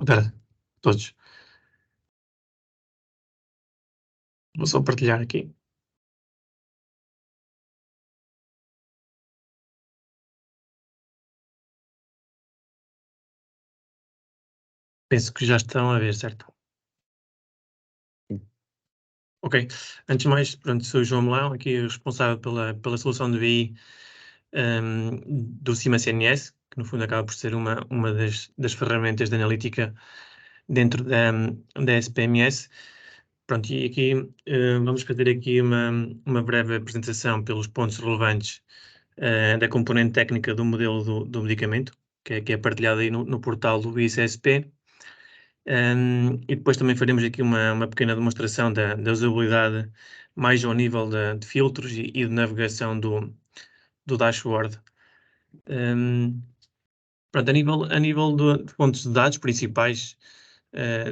Boa tarde a todos. Vou só partilhar aqui. Penso que já estão a ver, certo? Sim. Ok. Antes de mais, pronto, sou o João Melão, aqui responsável pela solução de BI do Cima CNS, que no fundo acaba por ser uma das ferramentas de analítica dentro da SPMS. Pronto, e aqui vamos fazer aqui uma breve apresentação pelos pontos relevantes da componente técnica do modelo do medicamento, que é partilhado aí no portal do ICSP. E depois também faremos aqui uma pequena demonstração da usabilidade mais ao nível de filtros e de navegação do dashboard. Um, Pronto, a nível de fontes de dados principais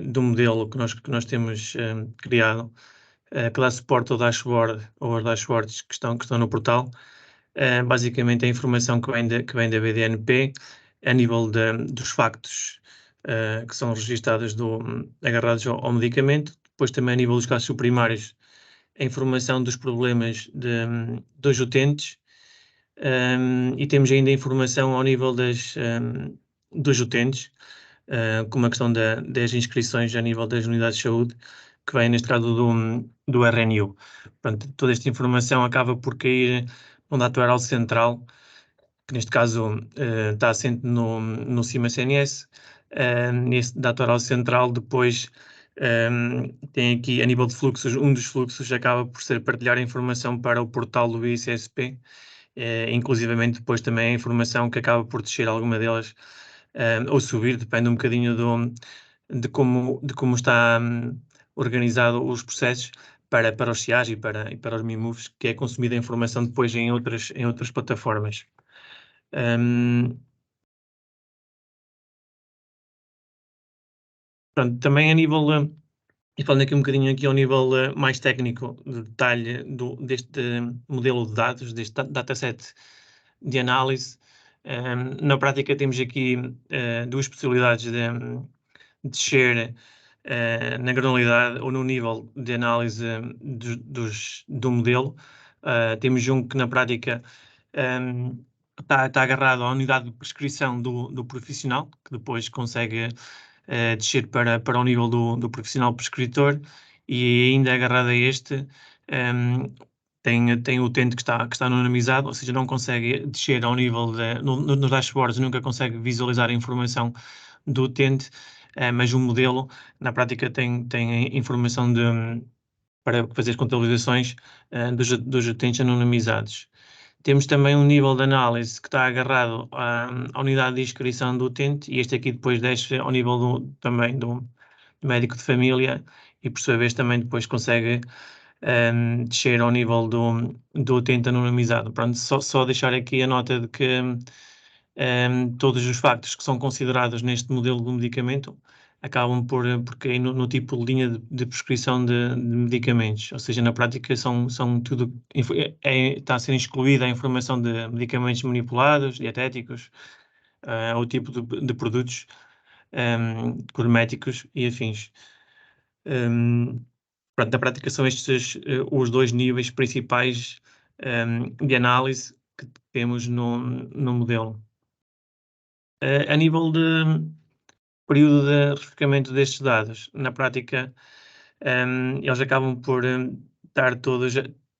do modelo que nós temos criado, que dá suporte ao dashboard ou aos dashboards que estão no portal. Basicamente a informação que vem da BDNP a nível dos factos que são registados agarrados ao medicamento, depois também a nível dos casos primários, a informação dos problemas dos utentes, e temos ainda a informação ao nível dos utentes, como a questão das inscrições a nível das unidades de saúde, que vem neste caso do RNU. Portanto, toda esta informação acaba por cair num data central, que neste caso está assente no CIMA CNS. Nesse data central depois tem aqui a nível de fluxos, um dos fluxos acaba por ser partilhar a informação para o portal do ICSP, inclusivamente depois também a informação que acaba por descer alguma delas ou subir, depende um bocadinho de como está organizado os processos para os CIAs e para os MIMOVs, que é consumida a informação depois em outras plataformas. Pronto, também a nível, e falando aqui um bocadinho aqui ao nível mais técnico, de detalhe deste modelo de dados, deste dataset de análise, na prática temos aqui duas possibilidades de descer na granularidade ou no nível de análise do modelo. Temos um que na prática está agarrado à unidade de prescrição do profissional, que depois consegue descer para o nível do profissional prescritor, e ainda agarrado a este tem o utente que está anonimizado, ou seja, não consegue descer ao nível nos dashboards, nunca consegue visualizar a informação do utente, mas o modelo na prática tem informação para fazer as contabilizações dos utentes anonimizados. Temos também um nível de análise que está agarrado à unidade de inscrição do utente, e este aqui depois desce ao nível também do médico de família, e por sua vez também depois consegue descer ao nível do utente anonimizado. Pronto, só deixar aqui a nota de que todos os factos que são considerados neste modelo do medicamento acabam por cair no tipo de linha de prescrição de medicamentos, ou seja, na prática são tudo, está a ser excluída a informação de medicamentos manipulados, dietéticos, ou tipo de produtos cosméticos e afins. Pronto, na prática são estes os dois níveis principais de análise que temos no modelo. A nível de período de refrescamento destes dados, na prática, eles acabam por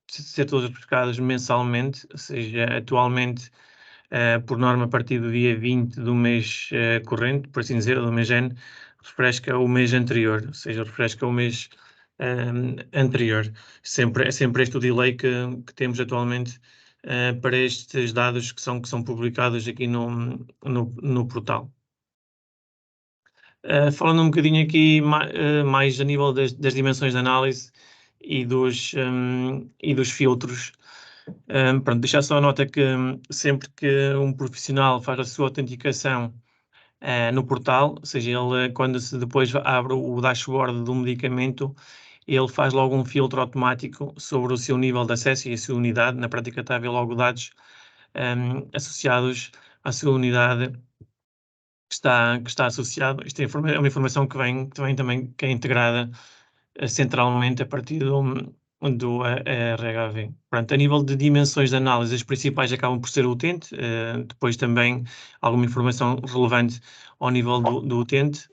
ser todos refrescados mensalmente, ou seja, atualmente, por norma, a partir do dia 20 do mês corrente, por assim dizer, do mês N, refresca o mês anterior, ou seja, refresca o mês anterior. É sempre este o delay que temos atualmente para estes dados que são publicados aqui no portal. Falando um bocadinho aqui mais a nível das dimensões de análise e dos filtros, pronto, deixar só a nota que sempre que um profissional faz a sua autenticação no portal, ou seja, ele quando se depois abre o dashboard do medicamento, ele faz logo um filtro automático sobre o seu nível de acesso e a sua unidade. Na prática está a ver logo dados associados à sua unidade que está associado. Isto é uma informação que vem também, que é integrada centralmente a partir do RHV. Pronto, a nível de dimensões de análise, as principais acabam por ser o utente, depois também alguma informação relevante ao nível do utente,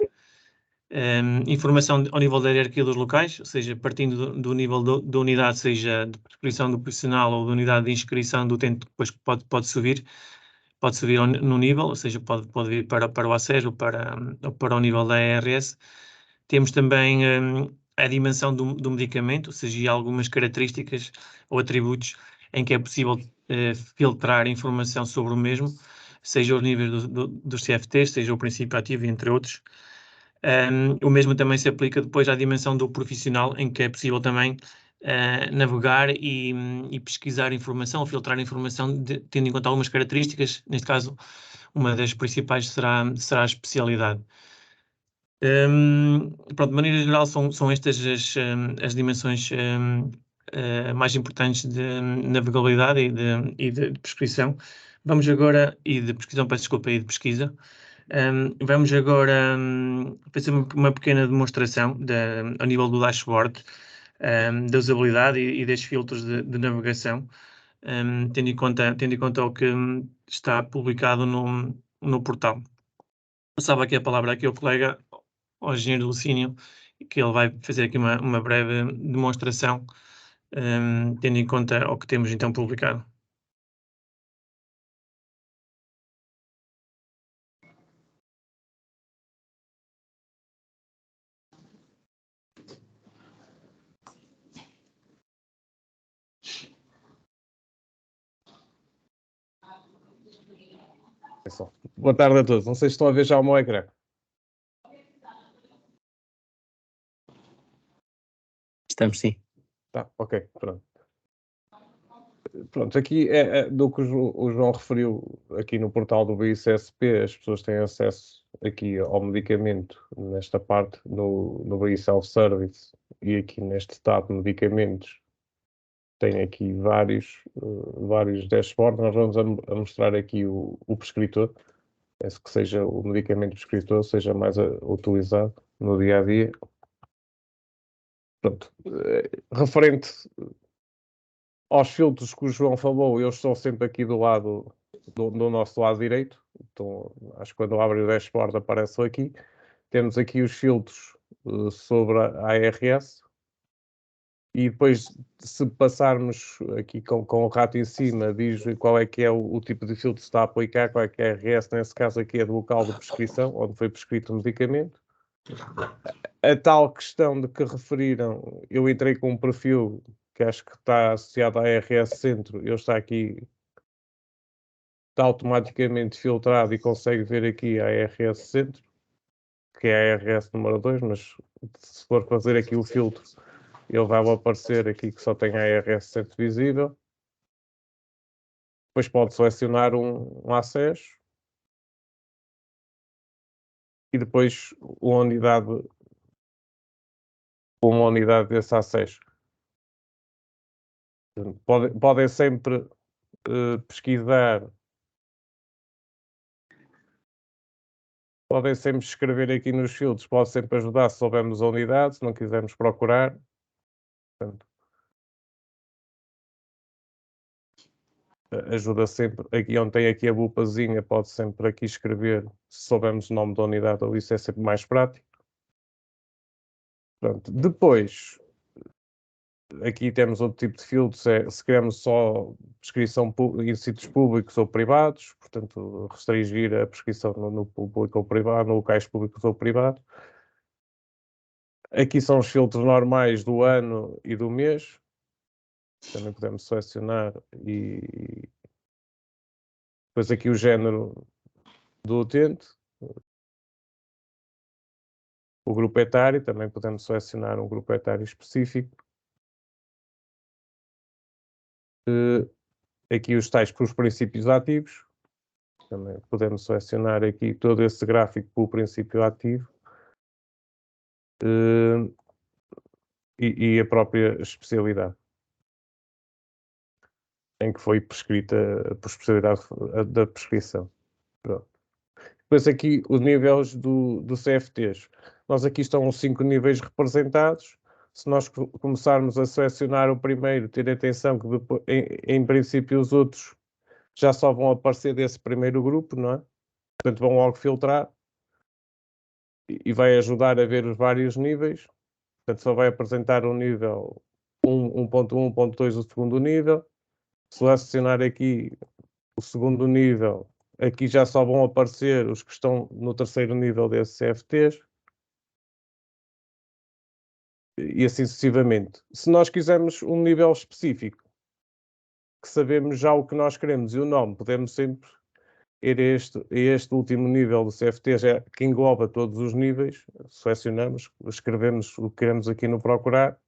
informação ao nível da hierarquia dos locais, ou seja, partindo do nível da unidade, seja de prescrição do profissional ou da unidade de inscrição do utente, depois pode subir no nível, ou seja, pode vir para o ACES ou para o nível da ARS. Temos também a dimensão do medicamento, ou seja, algumas características ou atributos em que é possível filtrar informação sobre o mesmo, seja os níveis dos CFTs, seja o princípio ativo, entre outros. O mesmo também se aplica depois à dimensão do profissional, em que é possível também navegar e pesquisar informação, ou filtrar informação, tendo em conta algumas características. Neste caso, uma das principais será a especialidade. Pronto, de maneira geral, são estas as dimensões mais importantes de navegabilidade e de prescrição. Vamos agora, e de prescrição, peço desculpa, e de pesquisa. Vamos agora fazer uma pequena demonstração ao nível do dashboard, da usabilidade e dos filtros de navegação, tendo em conta o que está publicado no portal. Passava aqui a palavra aqui ao colega, ao engenheiro Lucínio, que ele vai fazer aqui uma breve demonstração, tendo em conta o que temos então publicado. Boa tarde a todos. Não sei se estão a ver já o meu ecrã. Estamos, sim. Tá, ok, pronto. Pronto, aqui é do que o João referiu aqui no portal do BICSP, as pessoas têm acesso aqui ao medicamento nesta parte, no BI Self-Service, e aqui neste tab de medicamentos tem aqui vários dashboards. Nós vamos a mostrar aqui o prescritor, penso que seja o medicamento prescritor, seja mais utilizado no dia a dia. Pronto, referente aos filtros que o João falou, eu estou sempre aqui do nosso lado direito. Então, acho que quando eu abro o dashboard aparece aqui. Temos aqui os filtros sobre a ARS. E depois, se passarmos aqui com o rato em cima, diz qual é que é o tipo de filtro que se está a aplicar, qual é que é a ARS, nesse caso aqui é do local de prescrição, onde foi prescrito o medicamento. A tal questão de que referiram, eu entrei com um perfil que acho que está associado à ARS Centro, ele está aqui, está automaticamente filtrado e consegue ver aqui a ARS Centro, que é a ARS número 2, mas se for fazer aqui o filtro, ele vai aparecer aqui que só tem a ARS Centro visível. Depois pode selecionar um acesso e depois uma unidade desse acesso. Podem sempre pesquisar, podem sempre escrever aqui nos filtros, pode sempre ajudar se soubermos a unidade, se não quisermos procurar. Portanto, ajuda sempre, aqui onde tem aqui a lupazinha, pode sempre aqui escrever, se soubermos o nome da unidade, ou isso é sempre mais prático. Pronto. Depois, aqui temos outro tipo de filtros, se queremos só prescrição em sítios públicos ou privados, portanto, restringir a prescrição no público ou privado, no locais públicos ou privados. Aqui são os filtros normais do ano e do mês. Também podemos selecionar e depois aqui o género do utente. O grupo etário, também podemos selecionar um grupo etário específico. Aqui os tais para os princípios ativos. Também podemos selecionar aqui todo esse gráfico pelo princípio ativo. E a própria especialidade em que foi prescrita por especialidade da prescrição. Pronto. Depois aqui os níveis do CFTs. Nós aqui estão os 5 níveis representados. Se nós começarmos a selecionar o primeiro, ter atenção que depois, em princípio os outros já só vão aparecer desse primeiro grupo, não é? Portanto, vão logo filtrar e vai ajudar a ver os vários níveis. Portanto, só vai apresentar o nível 1.1, 1.2, o segundo nível. Se selecionar aqui o segundo nível, aqui já só vão aparecer os que estão no terceiro nível desses CFTs. E assim sucessivamente. Se nós quisermos um nível específico, que sabemos já o que nós queremos e o nome, podemos sempre ir a este último nível do CFT, já, que engloba todos os níveis, selecionamos, escrevemos o que queremos aqui no procurar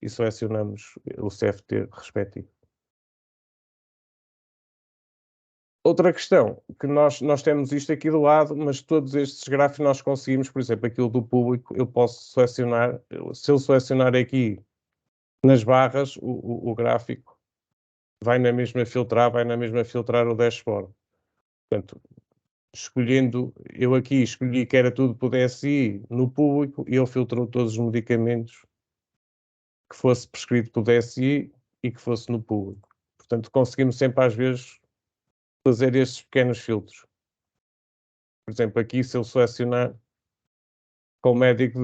e selecionamos o CFT respectivo. Outra questão, que nós temos isto aqui do lado, mas todos estes gráficos nós conseguimos, por exemplo, aquilo do público, eu posso selecionar, se eu selecionar aqui nas barras, o gráfico vai na mesma filtrar o dashboard. Portanto, eu aqui escolhi que era tudo por DSI no público e ele filtrou todos os medicamentos que fosse prescrito por DSI e que fosse no público. Portanto, conseguimos sempre às vezes fazer estes pequenos filtros. Por exemplo, aqui se eu selecionar com médico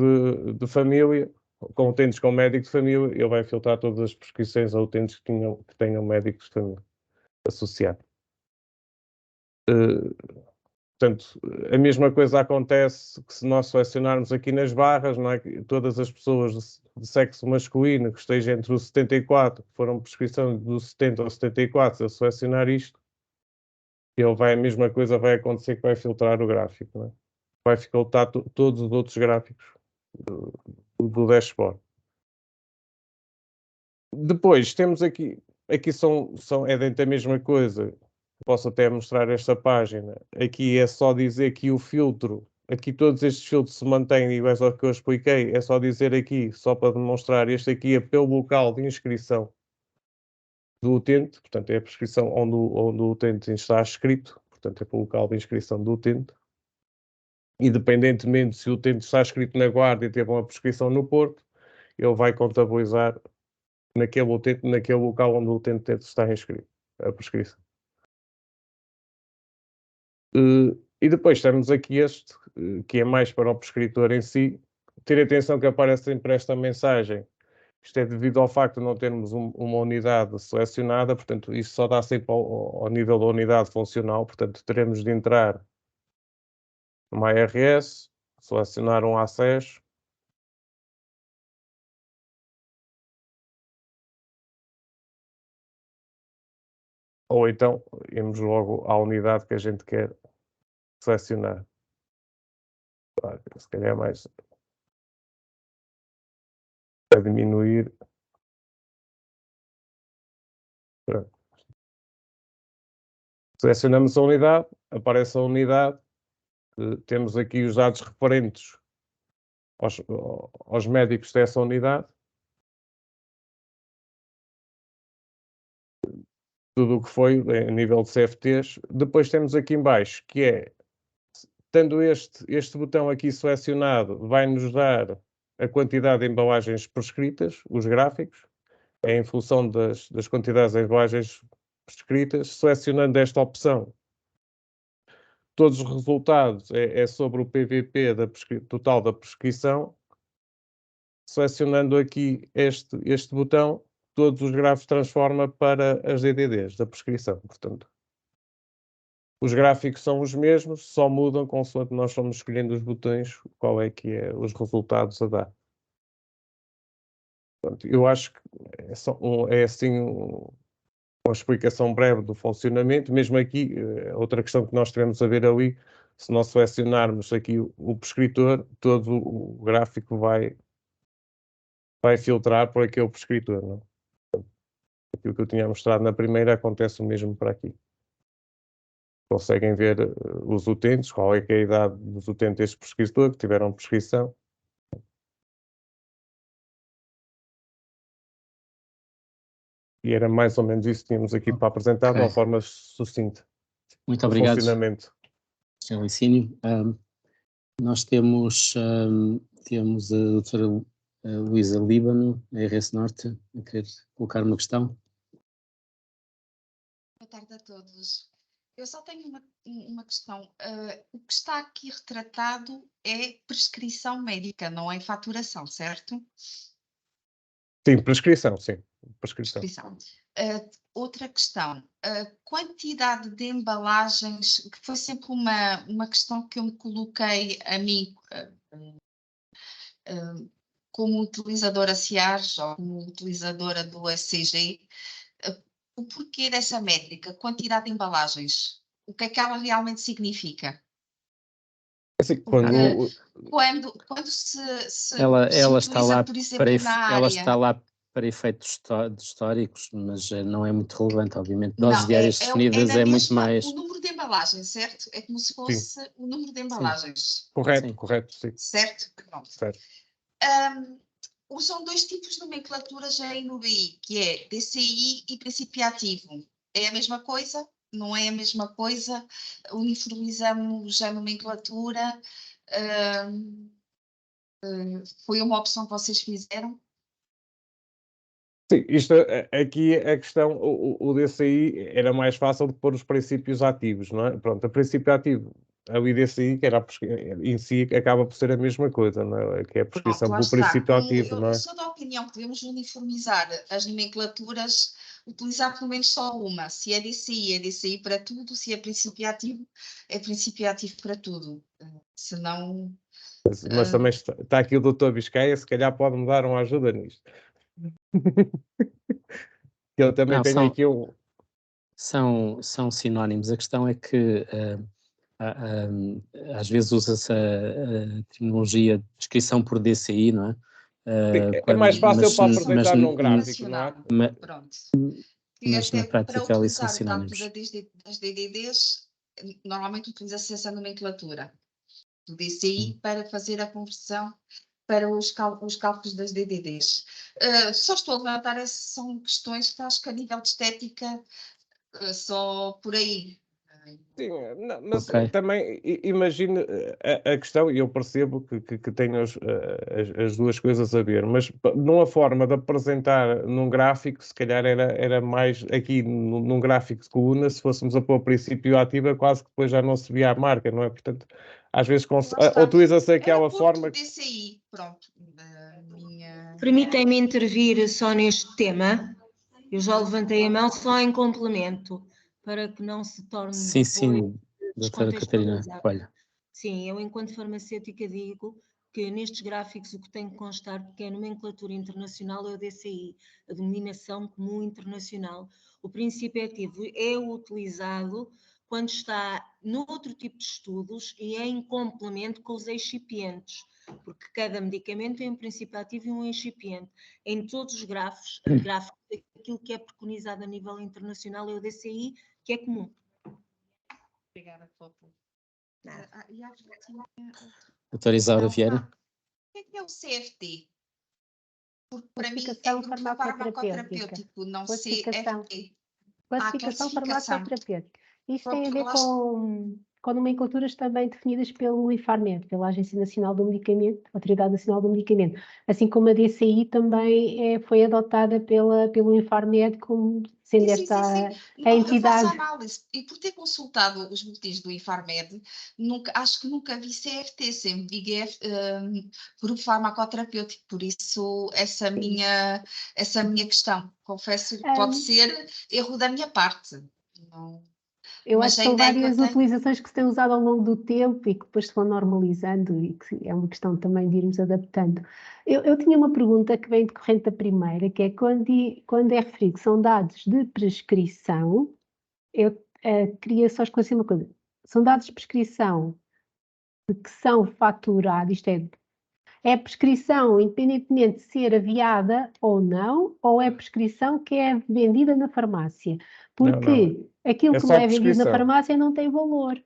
de família, com utentes com médico de família, ele vai filtrar todas as prescrições a utentes que tenham médicos de família associado. Portanto, a mesma coisa acontece que se nós selecionarmos aqui nas barras, não é? Todas as pessoas de sexo masculino que estejam entre os 74, que foram prescrição do 70 ao 74, se eu selecionar isto, a mesma coisa vai acontecer, que vai filtrar o gráfico, não é? Vai filtrar todos os outros gráficos do dashboard. Depois temos aqui é dentro da mesma coisa. Posso até mostrar esta página. Aqui é só dizer que o filtro, aqui todos estes filtros se mantêm iguais ao que eu expliquei, é só dizer aqui, só para demonstrar, este aqui é pelo local de inscrição do utente, portanto é a prescrição onde o utente está escrito, portanto é pelo local de inscrição do utente. Independentemente se o utente está escrito na Guarda e teve uma prescrição no Porto, ele vai contabilizar naquele utente, naquele local onde o utente está inscrito, a prescrição. E depois temos aqui este, que é mais para o prescritor em si. Ter atenção que aparece sempre esta mensagem. Isto é devido ao facto de não termos uma unidade selecionada, portanto, isso só dá sempre ao nível da unidade funcional, portanto, teremos de entrar numa ARS, selecionar um acesso, ou então irmos logo à unidade que a gente quer selecionar. Se calhar mais para diminuir. Pronto. Selecionamos a unidade, aparece a unidade, temos aqui os dados referentes aos médicos dessa unidade. Tudo o que foi a nível de CFTs. Depois temos aqui em baixo, que é, tendo este botão aqui selecionado, vai-nos dar a quantidade de embalagens prescritas, os gráficos, é em função das quantidades de embalagens prescritas. Selecionando esta opção, todos os resultados é sobre o PVP total da prescrição. Selecionando aqui este botão, todos os gráficos transforma para as DDDs da prescrição. Portanto, os gráficos são os mesmos, só mudam consoante nós estamos escolhendo os botões, qual é que é os resultados a dar. Portanto, eu acho que é assim uma explicação breve do funcionamento. Mesmo aqui, outra questão que nós tivemos a ver ali, se nós selecionarmos aqui o prescritor, todo o gráfico vai filtrar por aquele prescritor, não é? Aquilo que eu tinha mostrado na primeira acontece o mesmo para aqui. Conseguem ver os utentes, qual é que é a idade dos utentes deste prescritor, que tiveram prescrição. E era mais ou menos isso que tínhamos aqui para apresentar, de uma forma sucinta. Muito obrigado. Funcionamento. Sr. Licínio. Nós temos a doutora Luísa Líbano, a RS Norte, a querer colocar uma questão. Boa tarde a todos. Eu só tenho uma questão. O que está aqui retratado é prescrição médica, não é faturação, certo? Sim, prescrição, sim. Prescrição. Outra questão. A quantidade de embalagens, que foi sempre uma questão que eu me coloquei a mim como utilizadora SIARS ou como utilizadora do SCG, o porquê dessa métrica, quantidade de embalagens? O que é que ela realmente significa? Assim, quando se Ela está utiliza, lá por exemplo, na área... ela está lá para efeitos históricos, mas não é muito relevante, obviamente. Doses Não, diárias definidas é muito mais... O número de embalagens, certo? É como se fosse o número de embalagens. Correto, sim. Certo? Pronto. Certo. Usam dois tipos de nomenclaturas aí no BI, que é DCI e princípio ativo. É a mesma coisa? Não é a mesma coisa? Uniformizamos a nomenclatura? Foi uma opção que vocês fizeram? Sim, isto aqui a questão, o DCI era mais fácil de pôr os princípios ativos, não é? Pronto, a princípio ativo, o IDCI, que era em si, acaba por ser a mesma coisa, não é? Que é a prescrição pelo princípio ativo, não é? Eu sou da opinião que devemos uniformizar as nomenclaturas, utilizar pelo menos só uma. Se é DCI para tudo, se é princípio ativo para tudo. Senão... Mas também está aqui o Dr. Biscaia, se calhar pode-me dar uma ajuda nisto. Eu também tenho aqui um... São sinónimos. A questão é que às vezes usa-se a terminologia de descrição por DCI, não é? É mais fácil para apresentar num gráfico, não é? Pronto. Mas na prática ali são sinónimos. Para utilizar das DDDs, normalmente utiliza-se essa nomenclatura do DCI para fazer a conversão para os cálculos das DDDs. Só estou a levantar, são questões que acho que a nível de estética, só por aí. Sim, não, mas também imagine a questão, e eu percebo que tenho as duas coisas a ver, mas numa forma de apresentar num gráfico, se calhar era mais aqui num gráfico de coluna, se fôssemos a pôr princípio ativo, quase que depois já não se via a marca, não é? Portanto, às vezes utiliza-se aquela forma... DCI, pronto. Permitem-me intervir só neste tema. Eu já levantei a mão só em complemento, para que não se torne... Sim, doutora Catarina Coelho. Sim, eu enquanto farmacêutica digo que nestes gráficos o que tem que constar, porque a nomenclatura internacional é o DCI, a denominação comum internacional. O princípio ativo é utilizado quando está noutro tipo de estudos e é em complemento com os excipientes, porque cada medicamento tem um princípio ativo e um excipiente. Em todos os gráficos, aquilo que é preconizado a nível internacional é o DCI, que é comum. Obrigada, Fopo. Doutora Isaura Vieira. O que é o CFT? Porque para mim Classificação farmacoterapêutica. não CFT. Classificação farmacoterapêutica. Isto tem a ver com nomenclaturas também definidas pelo IFARMED, pela Agência Nacional do Medicamento, Autoridade Nacional do Medicamento. Assim como a DCI também foi adotada pelo IFARMED como sendo esta a entidade. Eu faço análise, e por ter consultado os boletins do IFARMED, acho que nunca vi CFT, sempre vi grupo farmacoterapêutico, por isso essa minha questão, confesso que pode ser erro da minha parte. Não... Eu acho que são várias utilizações que se têm usado ao longo do tempo e que depois se vão normalizando e que é uma questão também de irmos adaptando. Eu tinha uma pergunta que vem decorrente da primeira, que é quando é referido que são dados de prescrição, eu queria só esclarecer uma coisa. São dados de prescrição que são faturados, isto é prescrição independentemente de ser aviada ou não, ou é prescrição que é vendida na farmácia? Porque aquilo que não é vendido na farmácia não tem valor.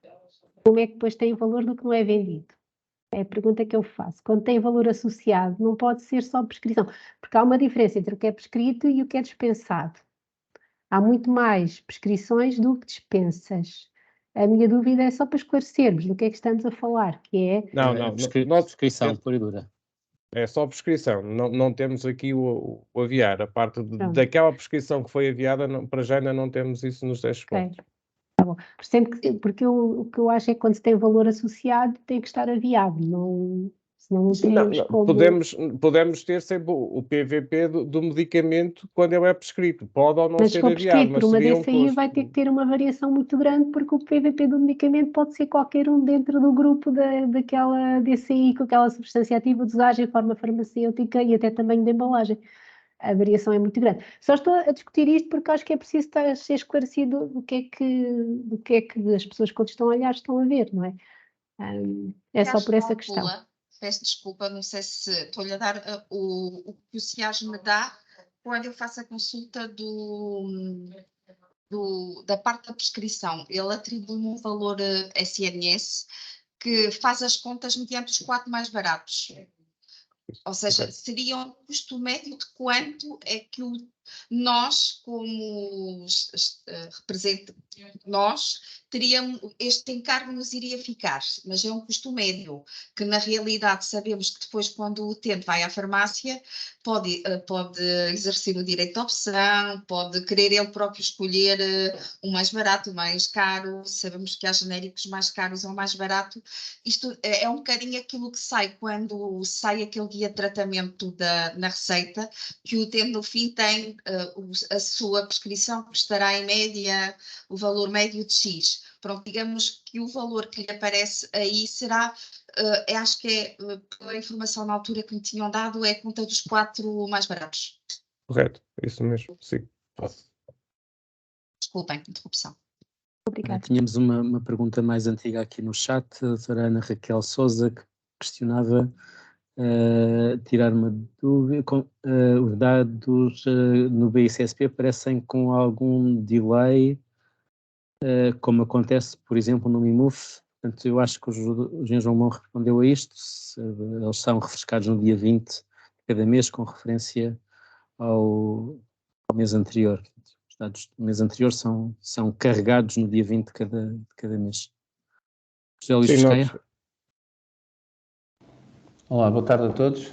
Como é que depois tem valor do que não é vendido? É a pergunta que eu faço. Quando tem valor associado, não pode ser só prescrição, porque há uma diferença entre o que é prescrito e o que é dispensado. Há muito mais prescrições do que dispensas. A minha dúvida é só para esclarecermos do que é que estamos a falar, que é... Não, prescrição pura e dura. é só prescrição, não temos aqui o aviar, a parte daquela prescrição que foi aviada, para já ainda não temos isso nos dashboards. Okay. Tá bom. Porque o que eu acho é que quando se tem valor associado tem que estar aviado, senão não temos como... Podemos ter sempre o PVP do medicamento quando ele é prescrito, pode ou não Mas ser se for aviado, prescrito mas por uma seria DCI vai ter que ter uma variação muito grande, porque o PVP do medicamento pode ser qualquer um dentro do grupo daquela DCI com aquela substância ativa, dosagem, forma farmacêutica e até tamanho de embalagem. A variação é muito grande. Só estou a discutir isto porque acho que é preciso ser esclarecido do que é que as pessoas quando estão a olhar estão a ver, não é? É só por essa questão. Peço desculpa, não sei se estou-lhe a dar o que o CIAS me dá quando eu faço a consulta da parte da prescrição. Ele atribui-me um valor SNS que faz as contas mediante os 4 mais baratos. Ou seja, seria um custo médio de quanto é que nós, como representante, teríamos, este encargo nos iria ficar, mas é um custo médio, que na realidade sabemos que depois, quando o utente vai à farmácia, pode exercer o direito de opção, pode querer ele próprio escolher o mais barato, o mais caro, sabemos que há genéricos mais caros ou mais barato. Isto é um bocadinho aquilo que sai quando sai aquele guia de tratamento na receita, que o utente no fim tem a sua prescrição que estará em média o valor médio de X. Pronto, digamos que o valor que lhe aparece aí será, acho que é, pela informação na altura que me tinham dado, é a conta dos 4 mais baratos. Correto, isso mesmo, sim. Desculpem, interrupção. Obrigada. Tínhamos uma pergunta mais antiga aqui no chat, a doutora Ana Raquel Souza, que questionava tirar uma dúvida. Os dados no BICSP aparecem com algum delay, como acontece, por exemplo, no MIMUF. Portanto, eu acho que o Engenheiro João Mão respondeu a isto. Eles são refrescados no dia 20 de cada mês, com referência ao mês anterior. Os dados do mês anterior são carregados no dia 20 de cada mês. José Luís Pesqueira. Olá, boa tarde a todos.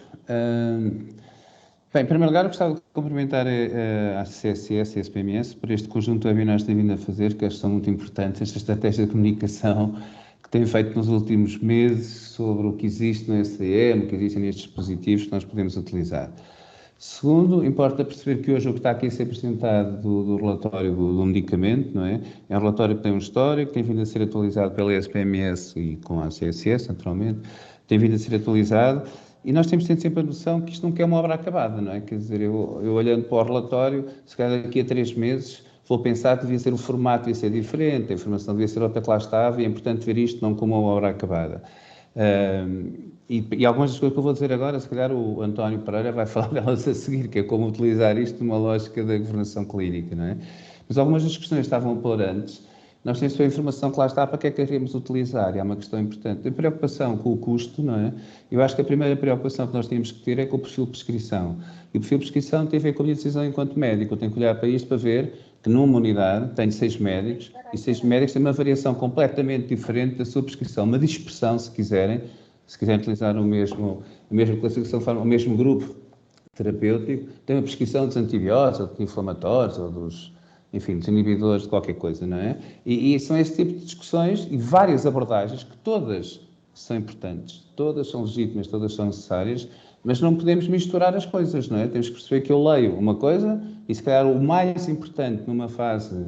Bem, em primeiro lugar, eu gostava de cumprimentar a CSS e a SPMS por este conjunto de webinars que têm vindo a fazer, que são muito importantes, esta estratégia de comunicação que têm feito nos últimos meses sobre o que existe no SCM, o que existem nestes dispositivos que nós podemos utilizar. Segundo, importa perceber que hoje o que está aqui a ser apresentado do relatório do medicamento, não é? É um relatório que tem um histórico, tem vindo a ser atualizado pela SPMS e com a CSS, naturalmente, tem vindo a ser atualizado, e nós temos sempre a noção que isto nunca é uma obra acabada, não é? Quer dizer, eu olhando para o relatório, se calhar daqui a 3 meses, vou pensar que devia ser o formato, devia ser diferente, a informação devia ser outra que lá estava, e é importante ver isto não como uma obra acabada. E algumas das coisas que eu vou dizer agora, se calhar o António Pereira vai falar delas a seguir, que é como utilizar isto numa lógica da governação clínica, não é? Mas algumas das questões estavam por antes. Nós temos a informação que lá está, para que é que queremos utilizar? E há uma questão importante. A preocupação com o custo, não é? Eu acho que a primeira preocupação que nós temos que ter é com o perfil de prescrição. E o perfil de prescrição tem a ver com a minha decisão enquanto médico. Eu tenho que olhar para isto para ver que numa unidade tenho 6 médicos e 6 médicos têm uma variação completamente diferente da sua prescrição, uma dispersão, se quiserem utilizar a mesma classificação, o mesmo grupo terapêutico, tem uma prescrição dos antibióticos, ou dos inflamatórios, ou dos inibidores de qualquer coisa, não é? E são esse tipo de discussões e várias abordagens que todas são importantes, todas são legítimas, todas são necessárias, mas não podemos misturar as coisas, não é? Temos que perceber que eu leio uma coisa e, se calhar, o mais importante numa fase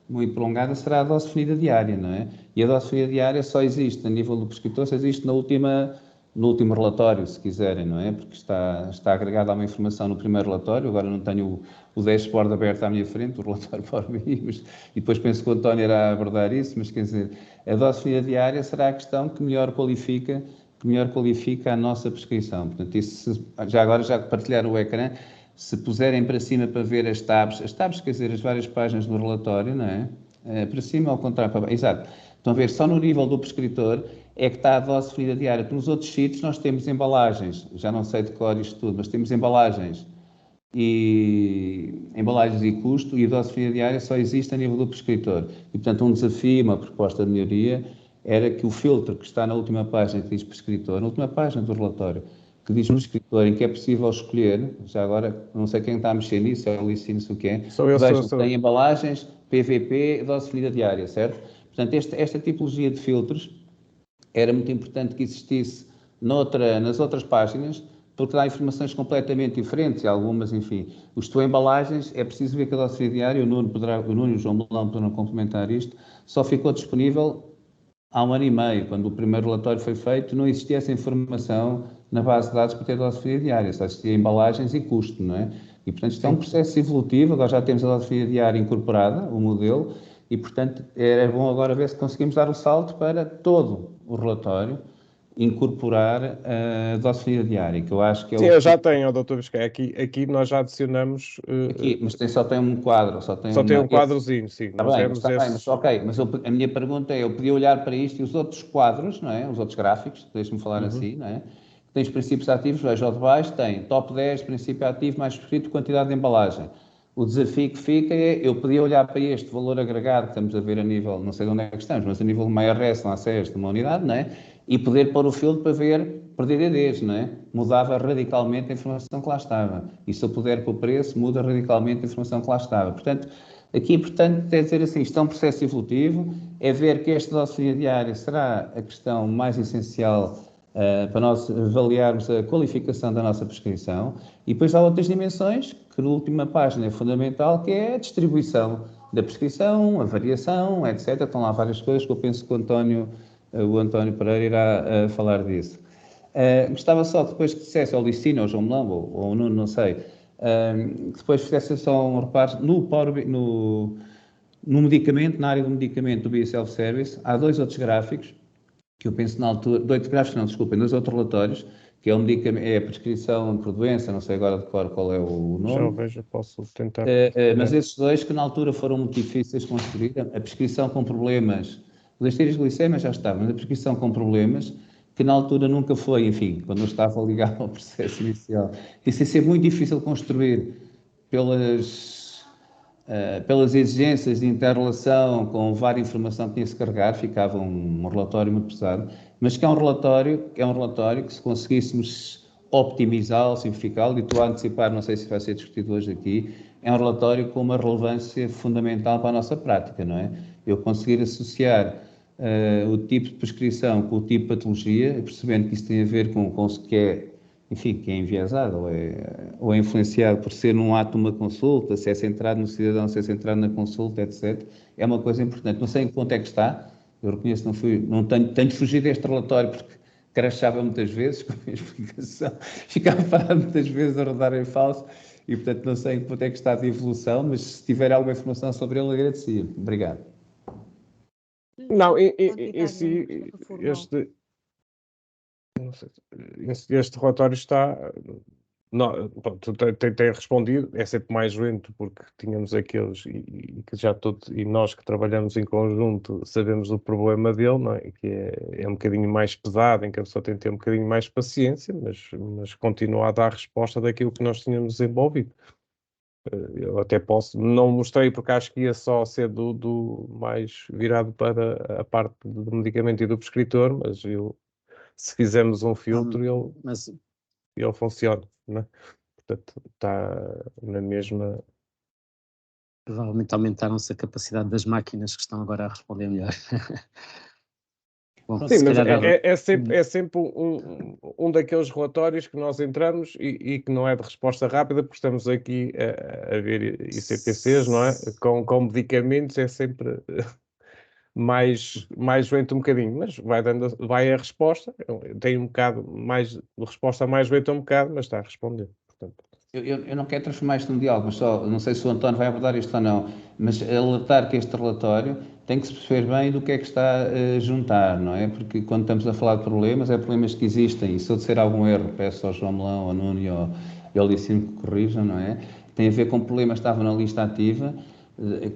muito prolongada será a dose definida diária, não é? E a dose definida diária só existe a nível do prescritor, só existe no último relatório, se quiserem, não é? Porque está agregada a uma informação no primeiro relatório, agora não tenho o dashboard aberto à minha frente, o relatório para mim, e depois penso que o António irá abordar isso, mas quer dizer, a dose definida diária será a questão que melhor qualifica a nossa prescrição. Portanto, isso, já agora, já partilhar o ecrã, se puserem para cima para ver as tabs, quer dizer, as várias páginas do relatório, não é? Para cima, ao contrário, para baixo. Exato. Estão a ver, só no nível do prescritor é que está a dose definida diária. Nos outros sítios nós temos embalagens, já não sei de cor isto tudo, mas temos embalagens e embalagens e custo, e a dose fria diária só existe a nível do prescritor. E, portanto, um desafio, uma proposta de melhoria, era que o filtro que está na última página que diz prescritor, na última página do relatório, que diz prescritor, em que é possível escolher, já agora, não sei quem está a mexer nisso, é o Licínio, se o que é, vejam, tem embalagens, PVP, dose fria diária, certo? Portanto, esta tipologia de filtros era muito importante que existisse nas outras páginas, porque dá informações completamente diferentes, e algumas, enfim. Os embalagens, é preciso ver que a dose fria diária, o Nuno e o João Melão poderão complementar isto, só ficou disponível há 1 ano e meio, quando o primeiro relatório foi feito, não existia essa informação na base de dados para ter dose fria diária, só existia embalagens e custo, não é? E, portanto, isto é um processo evolutivo, agora já temos a dose fria diária incorporada, o modelo, e, portanto, é bom agora ver se conseguimos dar o salto para todo o relatório, incorporar a dose fria diária, que eu acho que é Sim, eu já tenho, Dr. Biscay, aqui nós já adicionamos... Aqui, mas só tem um quadro, só tem um quadrozinho, sim. Está bem, mas ok, mas a minha pergunta é, eu podia olhar para isto e os outros quadros, não é? Os outros gráficos, deixe-me falar assim, não é? Tem os princípios ativos, veja ao de baixo, tem top 10, princípio ativo, mais prescrito, quantidade de embalagem. O desafio que fica é, eu podia olhar para este valor agregado que estamos a ver a nível, não sei de onde é que estamos, mas a nível de uma IRS, não há CES, de uma unidade, não é? E poder pôr o filtro para ver por DDDs, não é? Mudava radicalmente a informação que lá estava. E se eu puder pôr o preço, muda radicalmente a informação que lá estava. Portanto, aqui é importante dizer assim, isto é um processo evolutivo, é ver que esta dose fria diária será a questão mais essencial para nós avaliarmos a qualificação da nossa prescrição, e depois há outras dimensões, que na última página é fundamental, que é a distribuição da prescrição, a variação, etc. Estão lá várias coisas que eu penso que o António Pereira irá falar disso. Gostava só que depois que dissesse ao Licínio, ao João Melão, ou ao Nuno, não sei, que depois fizesse só um reparo no medicamento, na área do medicamento do BioSelf Service, há 2 outros gráficos, que eu penso na altura, 2 gráficos não, desculpem, 2 outros relatórios, que é, é a prescrição por doença, não sei agora de cor qual é o nome. Já vejo, posso tentar. Mas esses 2 que na altura foram muito difíceis de construir, a prescrição com problemas, os esteres glicema já estavam, mas a prescrição com problemas, que na altura nunca foi, enfim, quando eu estava ligado ao processo inicial. Isso ia ser muito difícil de construir pelas exigências de interrelação com várias informação que tinha que se carregar, ficava um relatório muito pesado, mas que é um relatório que se conseguíssemos optimizá-lo, simplificá-lo, e estou a antecipar, não sei se vai ser discutido hoje aqui, é um relatório com uma relevância fundamental para a nossa prática, não é? Eu conseguir associar o tipo de prescrição com o tipo de patologia, percebendo que isso tem a ver com o que é, enfim, que é enviesado ou é influenciado por ser num ato de uma consulta, se é centrado no cidadão, se é centrado na consulta, etc. É uma coisa importante. Não sei em que ponto é que está, eu reconheço que tenho de fugir deste relatório porque crachava muitas vezes com a minha explicação, ficava parado muitas vezes a rodar em falso e, portanto, não sei em que ponto é que está de evolução, mas se tiver alguma informação sobre ele, agradecia. Obrigado. Não, este relatório está... Não, pronto, tem respondido, é sempre mais lento porque tínhamos aqueles e que já todos, e nós que trabalhamos em conjunto sabemos o problema dele, não é? Que é um bocadinho mais pesado, em que a pessoa tem que ter um bocadinho mais paciência, mas continua a dar resposta daquilo que nós tínhamos desenvolvido. Eu até posso, não mostrei porque acho que ia só ser do mais virado para a parte do medicamento e do prescritor, mas se fizermos um filtro, ele funciona, não é? Portanto, está na mesma... Provavelmente aumentaram-se a capacidade das máquinas que estão agora a responder melhor. Bom, sim, mas é sempre um daqueles relatórios que nós entramos e que não é de resposta rápida, porque estamos aqui a ver ICPCs, não é? Com medicamentos é sempre mais lento um bocadinho, mas vai a resposta, tem um bocado mais, de resposta mais lenta um bocado, mas está a responder, portanto. Eu não quero transformar isto num diálogo, mas só, não sei se o António vai abordar isto ou não, mas alertar que este relatório tem que se perceber bem do que é que está a juntar, não é? Porque quando estamos a falar de problemas, é problemas que existem, e se eu disser algum erro, peço ao João Melão, ao Nuno e ao Licínio que corrijam, não é? Tem a ver com problemas que estavam na lista ativa,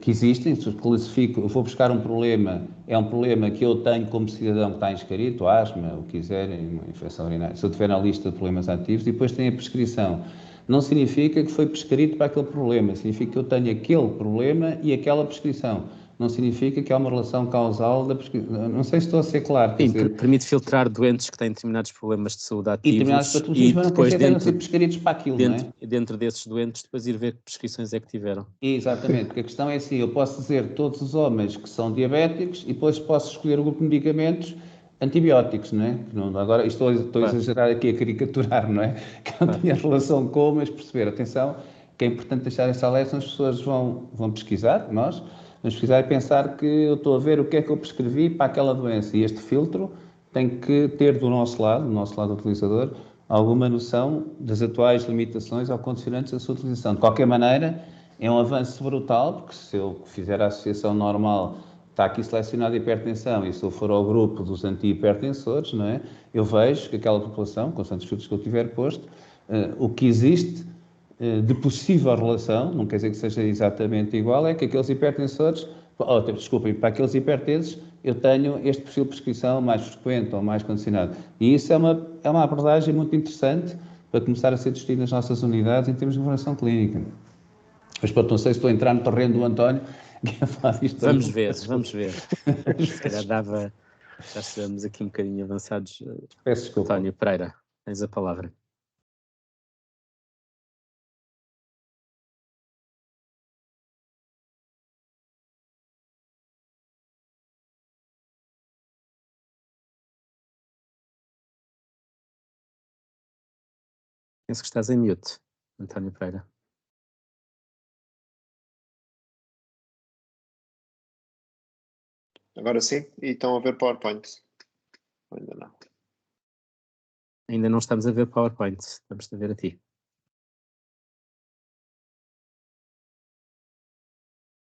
que existem, se classifico, eu vou buscar um problema, é um problema que eu tenho como cidadão que está inscrito, asma, o que quiserem, uma infecção urinária, se eu estiver na lista de problemas ativos, e depois tem a prescrição. não significa que foi prescrito para aquele problema, significa que eu tenho aquele problema e aquela prescrição. Não significa que há uma relação causal da prescrição. Não sei se estou a ser claro. Sim, permite filtrar doentes que têm determinados problemas de saúde ativos e determinadas patologias, mas não quer dizer que devem ser prescritos para aquilo, não é? Dentro desses doentes, depois ir ver que prescrições é que tiveram. Exatamente, porque a questão é assim, eu posso dizer todos os homens que são diabéticos e depois posso escolher um grupo de medicamentos antibióticos, não é? Agora, estou a exagerar aqui, a caricaturar, não é? Que não tenha relação com, mas perceber, atenção, que é importante deixar essa alerta, as pessoas vão pesquisar, nós vamos pesquisar e pensar que eu estou a ver o que é que eu prescrevi para aquela doença e este filtro tem que ter do nosso lado utilizador, alguma noção das atuais limitações ou condicionantes da sua utilização. De qualquer maneira, é um avanço brutal, porque se eu fizer a associação normal, está aqui selecionada a hipertensão, e se eu for ao grupo dos antihipertensores, não é? Eu vejo que aquela população, com os tantos filtros que eu tiver posto, o que existe de possível relação, não quer dizer que seja exatamente igual, é que aqueles hipertensores, desculpem, para aqueles hipertensos, eu tenho este perfil de prescrição mais frequente ou mais condicionado. E isso é uma abordagem muito interessante para começar a ser discutido nas nossas unidades em termos de avaliação clínica. Mas pronto, não sei se estou a entrar no terreno do António, que é falar disto. Vamos ver. Se calhar dava, já estamos aqui um bocadinho avançados. Peço desculpa. António Pereira, tens a palavra. Penso que estás em mute, António Pereira. Agora sim? E estão a ver PowerPoint? Ainda não. Ainda não estamos a ver PowerPoint, estamos a ver a ti.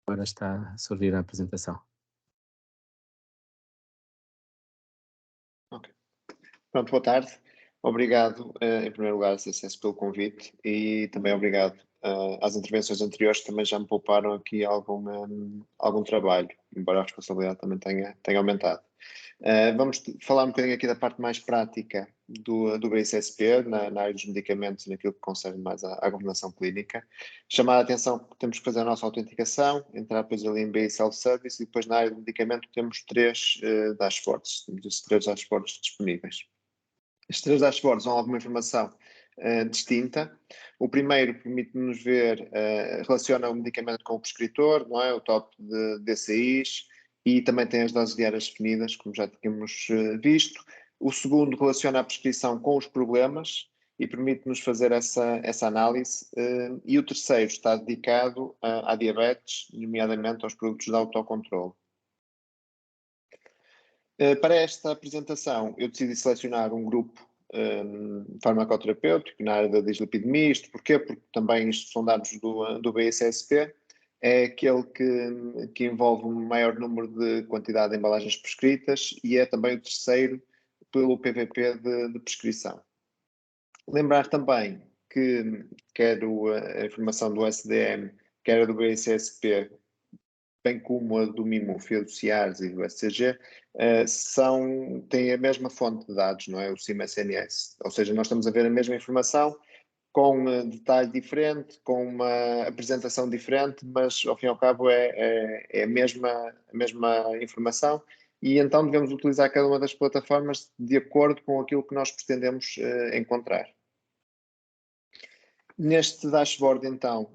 Agora está a surgir a apresentação. Ok. Pronto, boa tarde. Obrigado, em primeiro lugar, CSS, pelo convite e também obrigado às intervenções anteriores que também já me pouparam aqui algum trabalho, embora a responsabilidade também tenha aumentado. Vamos falar um bocadinho aqui da parte mais prática do BICSP, na área dos medicamentos, naquilo que concerne mais à governação clínica. Chamar a atenção que temos que fazer a nossa autenticação, entrar depois ali em BI Self-Service e depois na área do medicamento temos 3 dashboards, temos esses 3 dashboards disponíveis. Estes 3 dashboards dão alguma informação distinta. O primeiro permite-nos ver, relaciona o medicamento com o prescritor, não é? O top de DCIs, e também tem as doses diárias definidas, como já tínhamos visto. O segundo relaciona a prescrição com os problemas e permite-nos fazer essa análise. E o terceiro está dedicado à diabetes, nomeadamente aos produtos de autocontrole. Para esta apresentação, eu decidi selecionar um grupo farmacoterapêutico na área da dislipidemia. Isto porquê? Porque também isto são dados do BICSP, é aquele que envolve um maior número de quantidade de embalagens prescritas e é também o terceiro pelo PVP de prescrição. Lembrar também que quer a informação do SDM, quer a do BICSP, bem como a do MIMUF, a do CIARS e do SCG, têm a mesma fonte de dados, não é? O CIMA-SNS. Ou seja, nós estamos a ver a mesma informação com um detalhe diferente, com uma apresentação diferente, mas ao fim e ao cabo é a mesma informação e então devemos utilizar cada uma das plataformas de acordo com aquilo que nós pretendemos encontrar. Neste dashboard, então,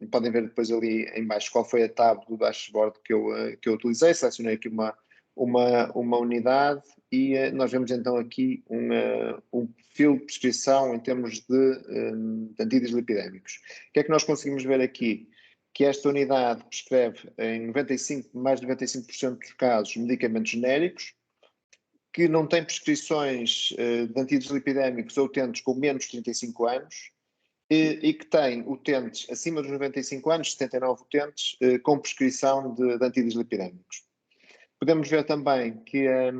podem ver depois ali em baixo qual foi a tab do dashboard que eu utilizei. Selecionei aqui uma unidade e nós vemos então aqui um perfil de prescrição em termos de antidislipidémicos. O que é que nós conseguimos ver aqui? Que esta unidade prescreve em mais de 95% dos casos medicamentos genéricos, que não tem prescrições de antidislipidémicos a utentes com menos de 35 anos, e que tem utentes acima dos 95 anos, 79 utentes, com prescrição de antidislipidémicos. Podemos ver também que a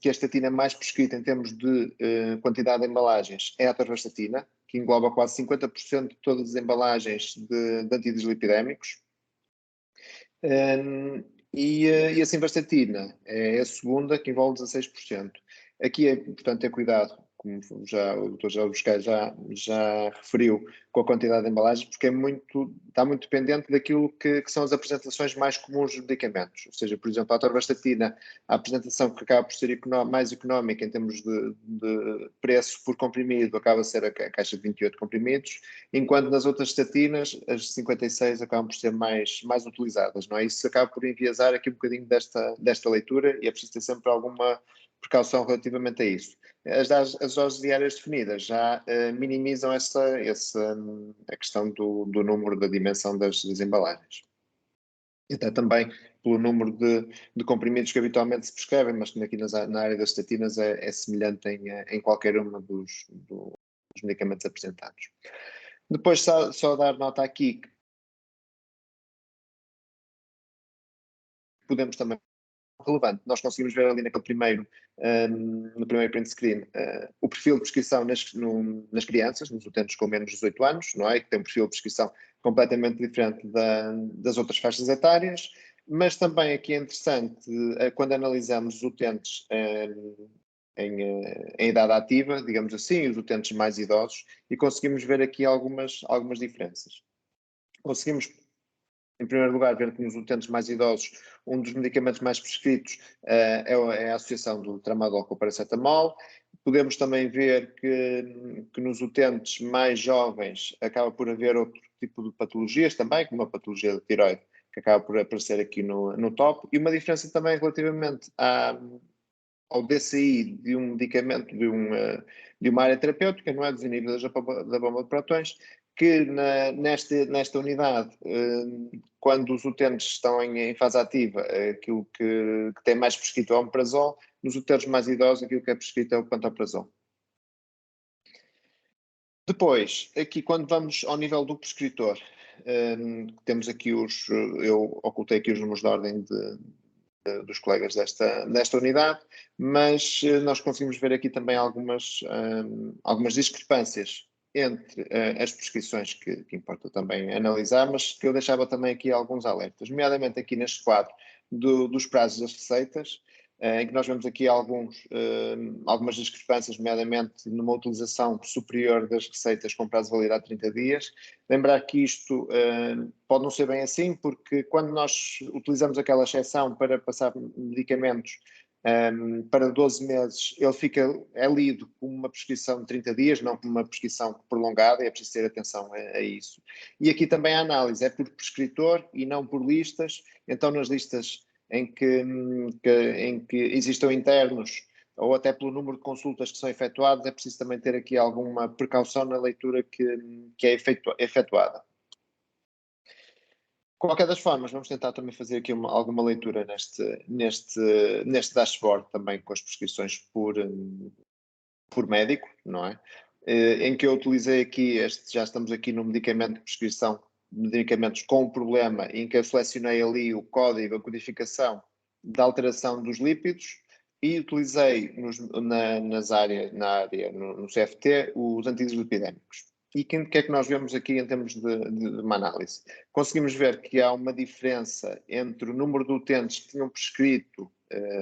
estatina mais prescrita em termos de quantidade de embalagens é a atorvastatina, que engloba quase 50% de todas as embalagens de antidislipidémicos. E a simvastatina é a segunda, que envolve 16%. Aqui é importante ter cuidado como o Dr. José Busquets já referiu, com a quantidade de embalagens, porque está muito dependente daquilo que são as apresentações mais comuns dos medicamentos. Ou seja, por exemplo, a atorvastatina, a apresentação que acaba por ser mais económica em termos de preço por comprimido, acaba a ser a caixa de 28 comprimidos, enquanto nas outras estatinas, as 56 acabam por ser mais utilizadas, não é? Isso acaba por enviesar aqui um bocadinho desta leitura e é preciso ter sempre alguma precaução relativamente a isso. As doses diárias definidas já minimizam a questão do número, da dimensão das embalagens. E até também pelo número de comprimidos que habitualmente se prescrevem, mas que aqui na área das estatinas é semelhante em qualquer um dos medicamentos apresentados. Depois, só dar nota aqui que podemos também relevante. Nós conseguimos ver ali no primeiro print screen o perfil de prescrição nas crianças, nos utentes com menos de 18 anos, não é? Que tem um perfil de prescrição completamente diferente das outras faixas etárias, mas também aqui é interessante quando analisamos os utentes em idade ativa, digamos assim, os utentes mais idosos, e conseguimos ver aqui algumas diferenças. Conseguimos, em primeiro lugar, ver que nos utentes mais idosos, um dos medicamentos mais prescritos é a associação do tramadol com o paracetamol. Podemos também ver que nos utentes mais jovens acaba por haver outro tipo de patologias também, como a patologia da tiroide, que acaba por aparecer aqui no top, e uma diferença também relativamente ao DCI de um medicamento, de uma área terapêutica, não é, dos inibidores da bomba de prótons, que nesta unidade, quando os utentes estão em fase ativa, aquilo que tem mais prescrito é o omeprazol, nos utentes mais idosos aquilo que é prescrito é o pantoprazol. Depois, aqui quando vamos ao nível do prescritor, temos aqui eu ocultei aqui os números de ordem dos colegas desta unidade, mas nós conseguimos ver aqui também algumas discrepâncias entre as prescrições que importa também analisar, mas que eu deixava também aqui alguns alertas, nomeadamente aqui neste quadro dos prazos das receitas, em que nós vemos aqui algumas discrepâncias, nomeadamente numa utilização superior das receitas com prazo de validade de 30 dias. Lembrar que isto pode não ser bem assim, porque quando nós utilizamos aquela exceção para passar medicamentos para 12 meses, ele é lido como uma prescrição de 30 dias, não como uma prescrição prolongada, e é preciso ter atenção a isso. E aqui também a análise é por prescritor e não por listas, então nas listas em que existam internos, ou até pelo número de consultas que são efetuadas, é preciso também ter aqui alguma precaução na leitura que é efetuada. De qualquer das formas, vamos tentar também fazer aqui alguma leitura neste dashboard também com as prescrições por médico, não é? Em que eu utilizei aqui, já estamos aqui no medicamento de prescrição, medicamentos com problema, em que eu selecionei ali o código, a codificação da alteração dos lípidos e utilizei no CFT os antidislipidémicos. E o que é que nós vemos aqui em termos de uma análise? Conseguimos ver que há uma diferença entre o número de utentes que tinham prescrito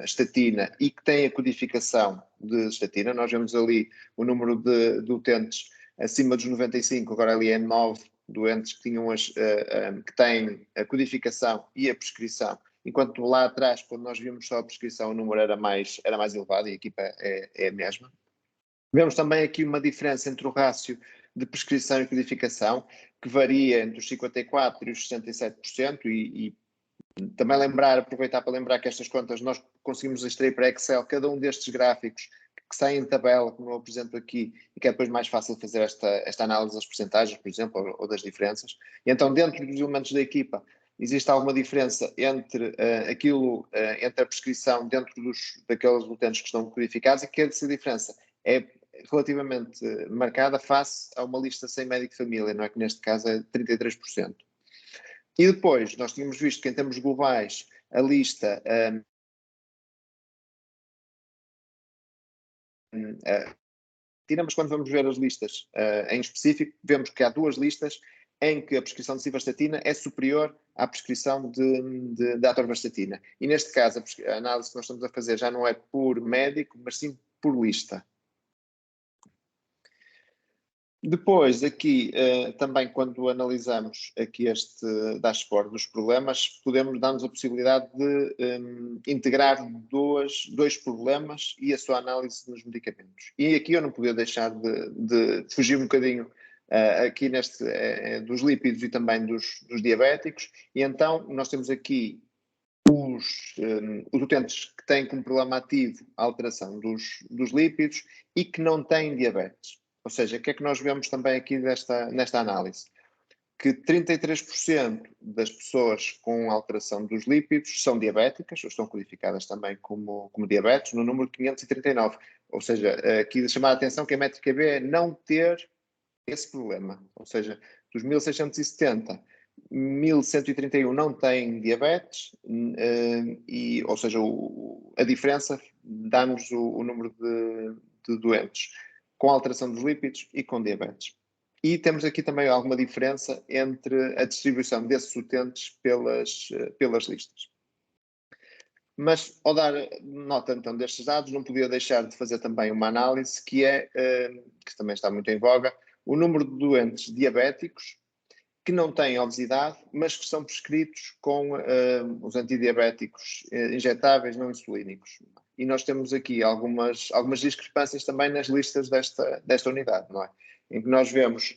estatina e que têm a codificação de estatina. Nós vemos ali o número de utentes acima dos 95, agora ali é 9 doentes que têm a codificação e a prescrição, enquanto lá atrás, quando nós vimos só a prescrição, o número era mais elevado e a equipa é a mesma. Vemos também aqui uma diferença entre o rácio de prescrição e codificação, que varia entre os 54% e os 67%, e também aproveitar para lembrar que estas contas nós conseguimos extrair para Excel cada um destes gráficos que saem em tabela, como eu apresento aqui, e que é depois mais fácil fazer esta análise das percentagens, por exemplo, ou das diferenças. E então, dentro dos elementos da equipa, existe alguma diferença entre entre a prescrição dentro daqueles utentes que estão codificados, e que essa diferença é relativamente marcada face a uma lista sem médico de família, não é? Que neste caso é 33%. E depois, nós tínhamos visto que em termos globais, a lista mas quando vamos ver as listas em específico, vemos que há duas listas em que a prescrição de civastatina é superior à prescrição de atorvastatina. E neste caso, a análise que nós estamos a fazer já não é por médico, mas sim por lista. Depois, aqui, também quando analisamos aqui este dashboard dos problemas, podemos dar-nos a possibilidade de integrar dois problemas e a sua análise nos medicamentos. E aqui eu não podia deixar de fugir um bocadinho aqui dos lípidos e também dos diabéticos. E então nós temos aqui os utentes que têm como problema ativo a alteração dos lípidos e que não têm diabetes. Ou seja, o que é que nós vemos também aqui nesta análise? Que 33% das pessoas com alteração dos lípidos são diabéticas, ou estão codificadas também como diabetes, no número 539. Ou seja, aqui chamar a atenção que a métrica B é não ter esse problema. Ou seja, dos 1.670, 1.131 não têm diabetes, ou seja, a diferença dá-nos o número de doentes com alteração dos lípidos e com diabetes. E temos aqui também alguma diferença entre a distribuição desses utentes pelas listas. Mas, ao dar nota então destes dados, não podia deixar de fazer também uma análise que também está muito em voga, o número de doentes diabéticos que não têm obesidade, mas que são prescritos com os antidiabéticos injetáveis não insulínicos. E nós temos aqui algumas discrepâncias também nas listas desta unidade, não é? Em que nós vemos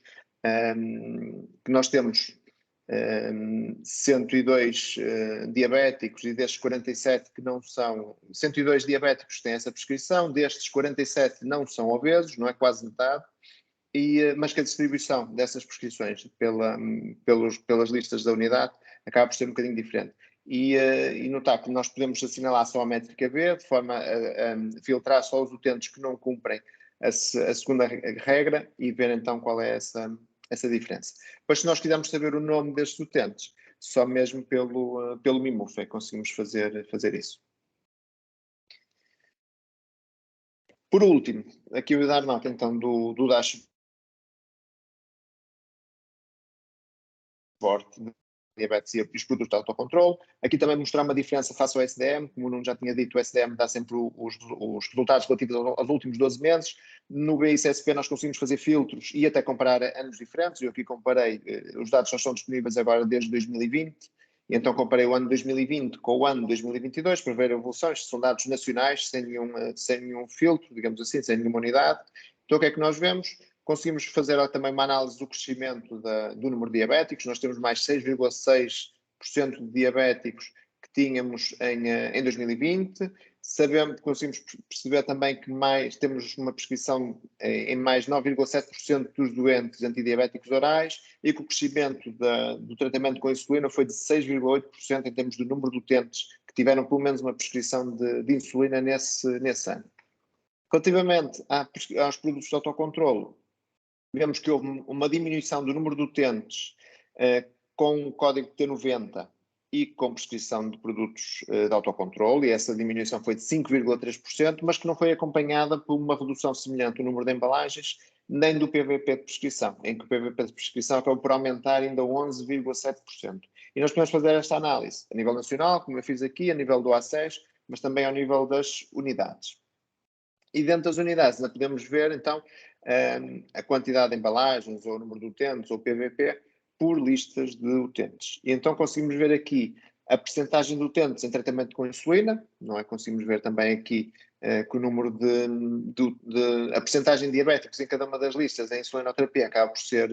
que nós temos 102 diabéticos e destes 47 que não são... 102 diabéticos têm essa prescrição, destes 47 não são obesos, não é quase metade, mas que a distribuição dessas prescrições pelas listas da unidade acaba por ser um bocadinho diferente. E notar que nós podemos assinalar só a métrica B, de forma a filtrar só os utentes que não cumprem a segunda regra e ver então qual é essa diferença. Depois, se nós quisermos saber o nome destes utentes, só mesmo pelo MIMUF conseguimos fazer isso. Por último, aqui eu vou dar nota então do dashboard de diabetes e os produtos de autocontrole. Aqui também mostrar uma diferença face ao SDM, como o Nuno já tinha dito, o SDM dá sempre os resultados relativos aos últimos 12 meses. No BICSP nós conseguimos fazer filtros e até comparar anos diferentes. Eu aqui comparei, os dados só estão disponíveis agora desde 2020, e então comparei o ano 2020 com o ano 2022 para ver a evolução. Estes são dados nacionais, sem nenhum filtro, digamos assim, sem nenhuma unidade. Então o que é que nós vemos? Conseguimos fazer também uma análise do crescimento do número de diabéticos. Nós temos mais 6,6% de diabéticos que tínhamos em 2020. Conseguimos perceber também que temos uma prescrição em mais 9,7% dos doentes antidiabéticos orais e que o crescimento do tratamento com insulina foi de 6,8% em termos do número de utentes que tiveram pelo menos uma prescrição de insulina nesse ano. Relativamente aos produtos de autocontrole, vemos que houve uma diminuição do número de utentes com o código T90 e com prescrição de produtos de autocontrole, e essa diminuição foi de 5,3%, mas que não foi acompanhada por uma redução semelhante do número de embalagens, nem do PVP de prescrição, em que o PVP de prescrição acabou por aumentar ainda 11,7%. E nós podemos fazer esta análise a nível nacional, como eu fiz aqui, a nível do A6, mas também ao nível das unidades. E dentro das unidades ainda podemos ver, então, a quantidade de embalagens, ou o número de utentes, ou PVP, por listas de utentes. E então conseguimos ver aqui a percentagem de utentes em tratamento com insulina, não é? Conseguimos ver também aqui que o número a percentagem de diabéticos em cada uma das listas em insulinoterapia acaba por ser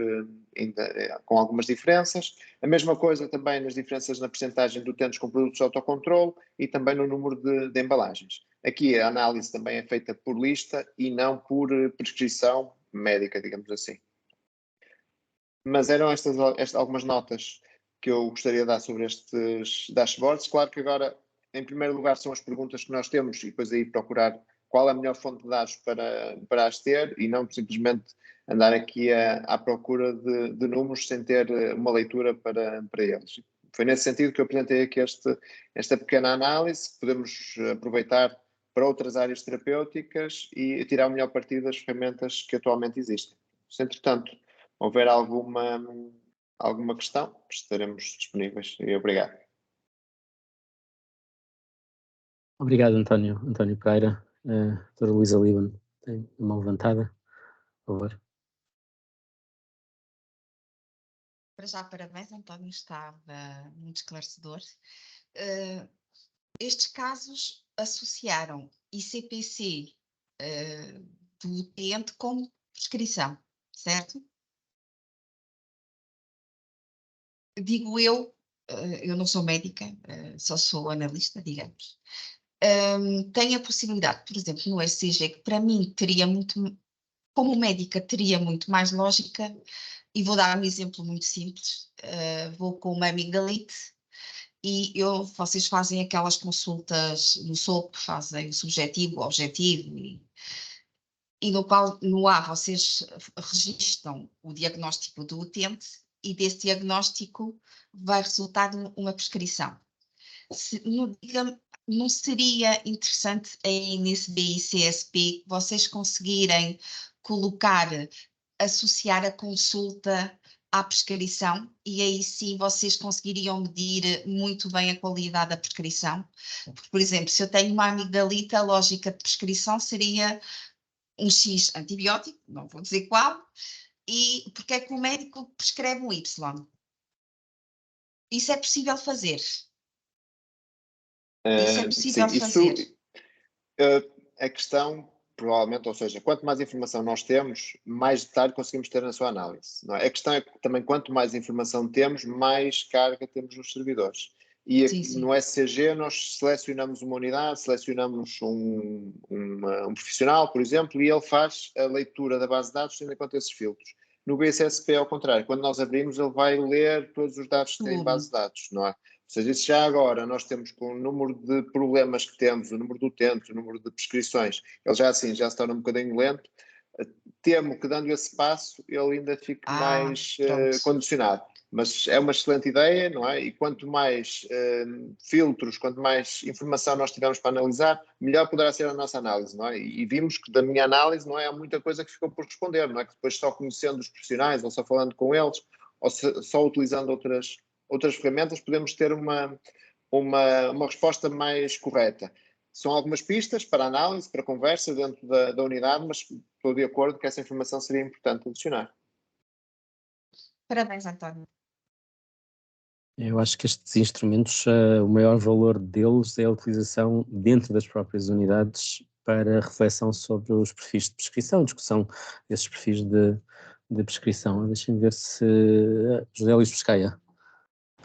ainda com algumas diferenças. A mesma coisa também nas diferenças na percentagem de utentes com produtos de autocontrole e também no número de embalagens. Aqui a análise também é feita por lista e não por prescrição médica, digamos assim. Mas eram estas algumas notas que eu gostaria de dar sobre estes dashboards. Claro que agora, em primeiro lugar, são as perguntas que nós temos e depois aí procurar qual é a melhor fonte de dados para as ter e não simplesmente andar aqui à procura de números sem ter uma leitura para eles. Foi nesse sentido que eu apresentei aqui esta pequena análise, que podemos aproveitar para outras áreas terapêuticas e tirar o melhor partido das ferramentas que atualmente existem. Se, entretanto, houver alguma questão, estaremos disponíveis. E obrigado. Obrigado, António Pereira. Doutora Luísa Líbano tem a mão levantada. Por favor. Para já, parabéns, António, estava muito esclarecedor. Estes casos associaram ICPC do utente com prescrição, certo? Digo eu não sou médica, só sou analista, digamos. Tenho a possibilidade, por exemplo, no ECG, que para mim teria muito, como médica, teria muito mais lógica, e vou dar um exemplo muito simples. Vou com uma amigdalite e vocês fazem aquelas consultas no SOP, fazem o subjetivo, o objetivo, e no qual no A vocês registram o diagnóstico do utente e desse diagnóstico vai resultar uma prescrição. Não seria interessante aí nesse BICSP vocês conseguirem colocar, associar a consulta à prescrição, e aí sim vocês conseguiriam medir muito bem a qualidade da prescrição? Porque, por exemplo, se eu tenho uma amigdalite, a lógica de prescrição seria um X antibiótico, não vou dizer qual, e porque é que o médico prescreve um Y? Isso é possível fazer? Isso é possível fazer? A questão, provavelmente, ou seja, quanto mais informação nós temos, mais detalhe conseguimos ter na sua análise. Não é? A questão é que também, quanto mais informação temos, mais carga temos nos servidores. E sim. No SCG nós selecionamos uma unidade, selecionamos um profissional, por exemplo, e ele faz a leitura da base de dados tendo em conta esses filtros. No BSSP, ao contrário, quando nós abrimos, ele vai ler todos os dados que tem em base de dados, não é? Ou seja, isso já agora nós temos com o número de problemas que temos, o número de utentes, o número de prescrições, ele já assim, já se torna um bocadinho lento. Temo que dando esse passo ele ainda fique mais condicionado. Mas é uma excelente ideia, não é? E quanto mais filtros, quanto mais informação nós tivermos para analisar, melhor poderá ser a nossa análise, não é? E vimos que da minha análise, não é? Há muita coisa que ficou por responder, não é? Que depois só conhecendo os profissionais, ou só falando com eles, ou só utilizando outras ferramentas, podemos ter uma resposta mais correta. São algumas pistas para análise, para conversa dentro da unidade, mas estou de acordo que essa informação seria importante adicionar. Parabéns, António. Eu acho que estes instrumentos, o maior valor deles é a utilização dentro das próprias unidades para reflexão sobre os perfis de prescrição, discussão desses perfis de prescrição. Deixem-me ver se José Luís Pescaia.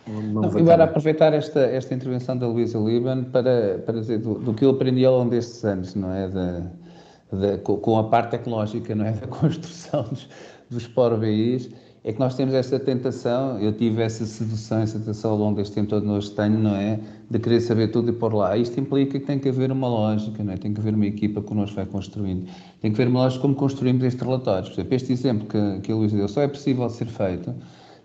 Eu era aproveitar esta intervenção da Luísa Liban para dizer do que eu aprendi ao longo destes anos, não é? Com a parte tecnológica, não é? Da construção dos POR-BIs, é que nós temos esta tentação, eu tive essa sedução, essa tentação ao longo deste tempo todo, hoje tenho, não é? De querer saber tudo e pôr lá. Isto implica que tem que haver uma lógica, não é? Tem que haver uma equipa que connosco vai construindo. Tem que haver uma lógica como construímos estes relatórios. Por exemplo, este exemplo que a Luísa deu só é possível ser feito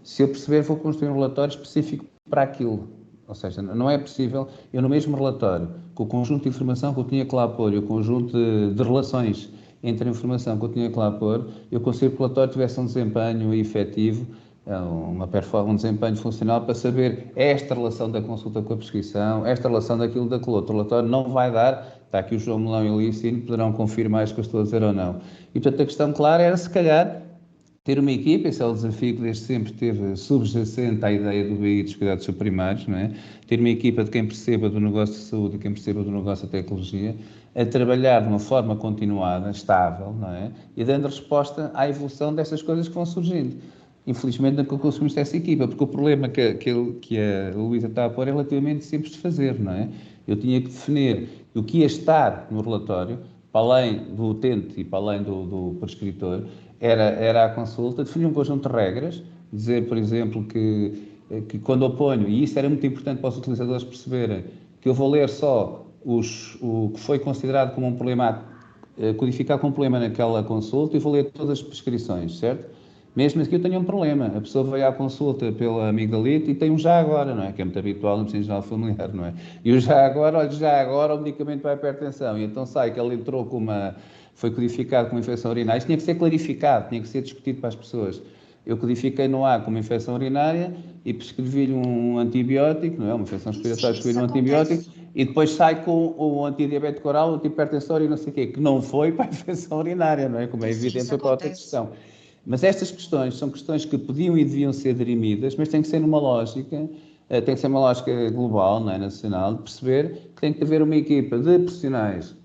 se eu perceber, vou construir um relatório específico para aquilo. Ou seja, não é possível, eu no mesmo relatório, com o conjunto de informação que eu tinha que lá pôr e o conjunto de relações entre a informação que eu tinha que lá pôr, eu consigo que o relatório tivesse um desempenho efetivo, um desempenho funcional para saber esta relação da consulta com a prescrição, esta relação daquilo daquele outro. O relatório não vai dar, está aqui o João Melão e o Licínio, poderão confirmar isto que eu estou a dizer ou não. E portanto a questão clara era, se calhar, ter uma equipa, esse é o desafio que desde sempre esteve subjacente à ideia do BI dos cuidados primários, não é? Ter uma equipa de quem perceba do negócio de saúde e quem perceba do negócio da tecnologia, a trabalhar de uma forma continuada, estável, não é? E dando resposta à evolução destas coisas que vão surgindo. Infelizmente não conseguimos essa equipa, porque o problema que a Luísa está a pôr é relativamente simples de fazer, não é? Eu tinha que definir o que ia estar no relatório, para além do utente e para além do prescritor, era a consulta, definir um conjunto de regras, dizer, por exemplo, que quando eu ponho, e isso era muito importante para os utilizadores perceberem, que eu vou ler só o que foi considerado como um problema, codificado como um problema naquela consulta, e vou ler todas as prescrições, certo? Mesmo que eu tenha um problema, a pessoa veio à consulta pela amigdalite e tem um já agora, não é? Que é muito habitual no medicina geral familiar, não é? E o já agora o medicamento para a hipertensão, e então sai que ele entrou com foi codificado como infecção urinária. Isto tinha que ser clarificado, tinha que ser discutido para as pessoas. Eu codifiquei no A como infecção urinária e prescrevi-lhe um antibiótico, não é? Uma infecção respiratória, prescrevi um antibiótico, e depois sai com o antidiabético oral, o antihipertensório e não sei o quê, que não foi para a infecção urinária, não é? Como é evidente, foi para outra questão. Mas estas questões são questões que podiam e deviam ser dirimidas, mas tem que ser numa lógica, tem que ser uma lógica global, não é, nacional, de perceber que tem que haver uma equipa de profissionais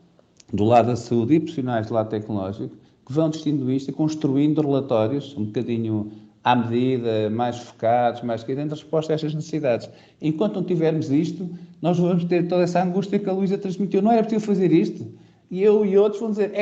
do lado da saúde e profissionais do lado tecnológico que vão distinguindo isto e construindo relatórios um bocadinho à medida, mais focados, mais que dando resposta a estas necessidades. Enquanto não tivermos isto, nós vamos ter toda essa angústia que a Luísa transmitiu. Não era possível fazer isto? E eu e outros vão dizer,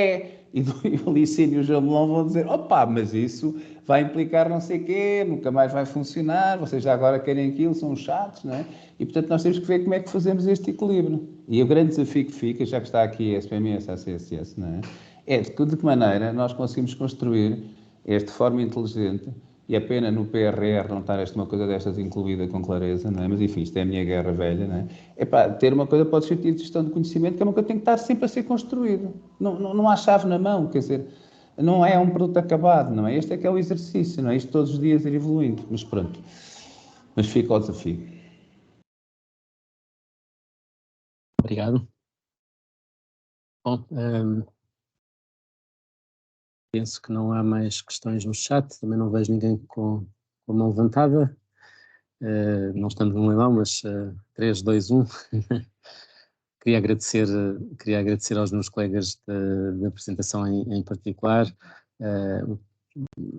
e o Licínio e o João Melão vão dizer, opa, mas isso vai implicar não sei o quê, nunca mais vai funcionar, vocês já agora querem aquilo, são chatos, não é? E, portanto, nós temos que ver como é que fazemos este equilíbrio. E o grande desafio que fica, já que está aqui a SPMS, a CSS, não é? É de que maneira nós conseguimos construir este de forma inteligente, e é pena no PRR não estar uma coisa destas incluída com clareza, não é? Mas enfim, isto é a minha guerra velha, não é? É para ter uma coisa para o sentido de gestão de conhecimento, que é uma coisa que tem que estar sempre a ser construída. Não há chave na mão, quer dizer, não é um produto acabado, não é? Este é que é o exercício, não é? Isto todos os dias ir evoluindo, mas pronto. Mas fica o desafio. Obrigado. Bom, penso que não há mais questões no chat, também não vejo ninguém com a mão levantada, não estando no leilão, mas 3, 2, 1. Queria agradecer aos meus colegas da apresentação em particular,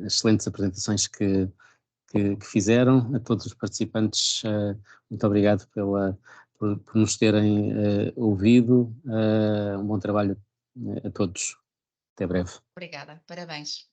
excelentes apresentações que fizeram, a todos os participantes, muito obrigado por nos terem ouvido, um bom trabalho a todos. Até breve. Obrigada, parabéns.